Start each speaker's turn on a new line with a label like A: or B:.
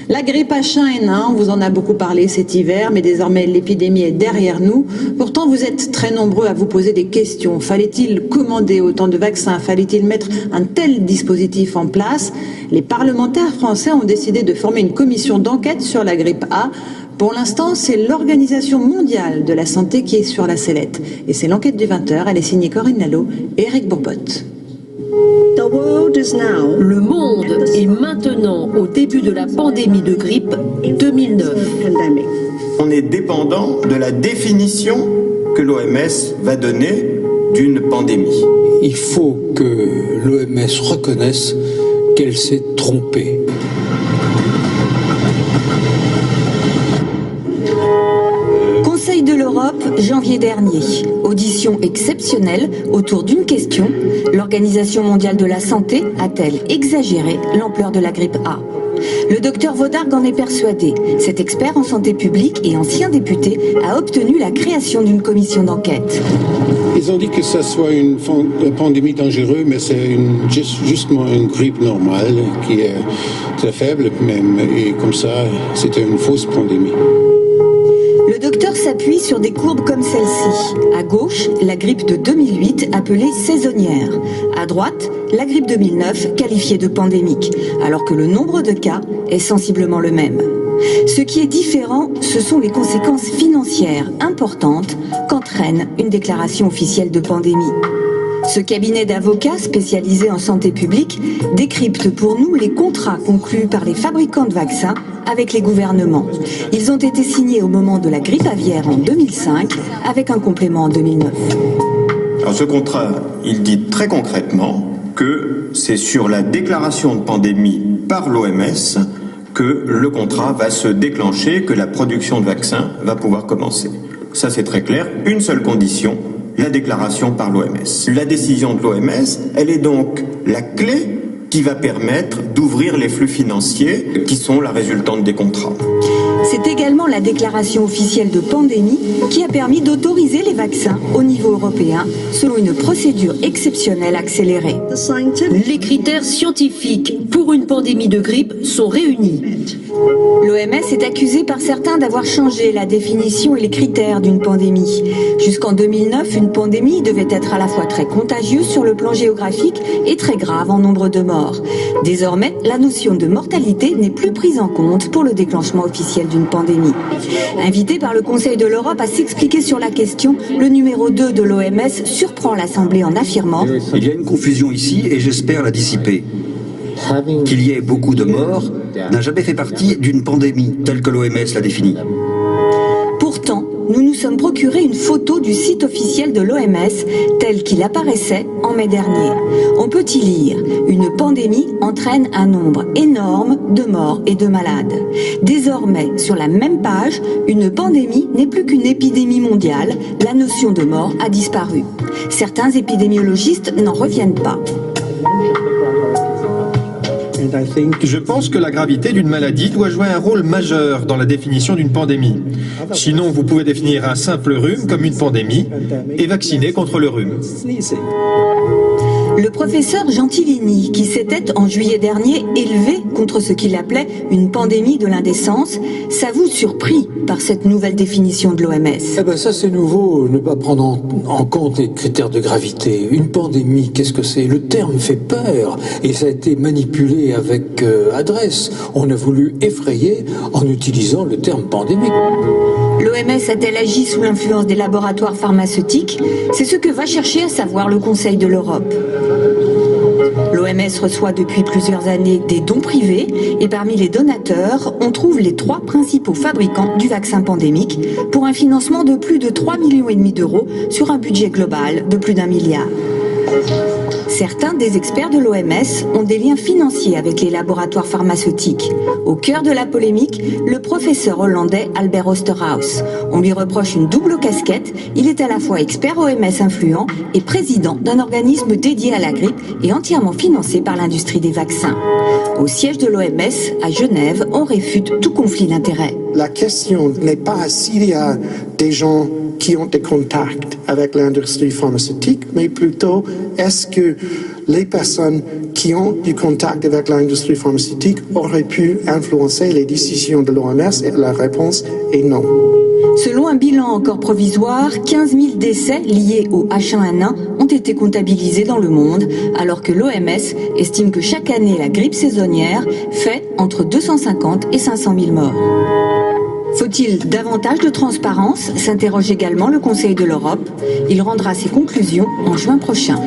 A: La grippe H1N1, on vous en a beaucoup parlé cet hiver, mais désormais l'épidémie est derrière nous. Pourtant, vous êtes très nombreux à vous poser des questions. Fallait-il commander autant de vaccins? Fallait-il mettre un tel dispositif en place? Les parlementaires français ont décidé de former une commission d'enquête sur la grippe A. Pour l'instant, c'est l'Organisation mondiale de la santé qui est sur la sellette. Et c'est l'enquête du 20h. Elle est signée Corinne Lalo et Eric Bourbotte.
B: Le monde est maintenant au début de la pandémie de grippe 2009.
C: On est dépendant de la définition que l'OMS va donner d'une pandémie.
D: Il faut que l'OMS reconnaisse qu'elle s'est trompée.
E: Conseil de l'Europe, janvier dernier. Audition exceptionnelle autour d'une question. L'Organisation mondiale de la santé a-t-elle exagéré l'ampleur de la grippe A? Le docteur Vaudargue en est persuadé. Cet expert en santé publique et ancien député a obtenu la création d'une commission d'enquête.
D: Ils ont dit que ça soit une pandémie dangereuse, mais c'est justement une grippe normale qui est très faible même. Et comme ça, c'était une fausse pandémie.
E: Le docteur s'appuie sur des courbes comme celle-ci. À gauche, la grippe de 2008 appelée saisonnière. À droite, la grippe 2009 qualifiée de pandémique, alors que le nombre de cas est sensiblement le même. Ce qui est différent, ce sont les conséquences financières importantes qu'entraîne une déclaration officielle de pandémie. Ce cabinet d'avocats spécialisé en santé publique décrypte pour nous les contrats conclus par les fabricants de vaccins avec les gouvernements. Ils ont été signés au moment de la grippe aviaire en 2005 avec un complément en 2009.
C: Alors ce contrat, il dit très concrètement que c'est sur la déclaration de pandémie par l'OMS que le contrat va se déclencher, que la production de vaccins va pouvoir commencer. Ça c'est très clair, une seule condition, la déclaration par l'OMS. La décision de l'OMS, elle est donc la clé qui va permettre d'ouvrir les flux financiers qui sont la résultante des contrats.
E: C'est également la déclaration officielle de pandémie qui a permis d'autoriser les vaccins au niveau européen selon une procédure exceptionnelle accélérée.
B: Les critères scientifiques pour une pandémie de grippe sont réunis.
E: L'OMS est accusée par certains d'avoir changé la définition et les critères d'une pandémie. Jusqu'en 2009, une pandémie devait être à la fois très contagieuse sur le plan géographique et très grave en nombre de morts. Désormais, la notion de mortalité n'est plus prise en compte pour le déclenchement officiel d'une pandémie. Invité par le Conseil de l'Europe à s'expliquer sur la question, le numéro 2 de l'OMS surprend l'Assemblée en affirmant «
F: Il y a une confusion ici et j'espère la dissiper. Qu'il y ait beaucoup de morts n'a jamais fait partie d'une pandémie telle que l'OMS l'a définie. »
E: Pourtant, nous nous sommes procuré une photo du site officiel de l'OMS tel qu'il apparaissait en mai dernier. On peut y lire « Une pandémie entraîne un nombre énorme de morts et de malades ». Désormais, sur la même page, une pandémie n'est plus qu'une épidémie mondiale. La notion de mort a disparu. Certains épidémiologistes n'en reviennent pas.
G: Je pense que la gravité d'une maladie doit jouer un rôle majeur dans la définition d'une pandémie. Sinon, vous pouvez définir un simple rhume comme une pandémie et vacciner contre le rhume.
E: Le professeur Gentilini, qui s'était en juillet dernier élevé contre ce qu'il appelait une pandémie de l'indécence, s'avoue surpris par cette nouvelle définition de l'OMS.
D: Ça c'est nouveau, ne pas prendre en compte les critères de gravité. Une pandémie, qu'est-ce que c'est? Le terme fait peur et ça a été manipulé avec adresse. On a voulu effrayer en utilisant le terme pandémique.
E: L'OMS a-t-elle agi sous l'influence des laboratoires pharmaceutiques? C'est ce que va chercher à savoir le Conseil de l'Europe. L'OMS reçoet depuis plusieurs années des dons privés et parmi les donateurs, on trouve les 3 principaux fabricants du vaccin pandémique pour un financement de plus de 3,5 millions d'euros sur un budget global de plus d'1 milliard. Certains des experts de l'OMS ont des liens financiers avec les laboratoires pharmaceutiques. Au cœur de la polémique, le professeur hollandais Albert Oosterhuis. On lui reproche une double casquette. Il est à la fois expert OMS influent et président d'un organisme dédié à la grippe et entièrement financé par l'industrie des vaccins. Au siège de l'OMS, à Genève, on réfute tout conflit d'intérêts.
H: la question n'est pas s'il y a des gens qui ont des contacts avec l'industrie pharmaceutique, mais plutôt est-ce que les personnes qui ont du contact avec l'industrie pharmaceutique auraient pu influencer les décisions de l'OMS, et la réponse est non.
E: Selon un bilan encore provisoire, 15 000 décès liés au H1N1 ont été comptabilisés dans le monde, alors que l'OMS estime que chaque année la grippe saisonnière fait entre 250 et 500 000 morts. Faut-il davantage de transparence ? S'interroge également le Conseil de l'Europe. Il rendra ses conclusions en juin prochain.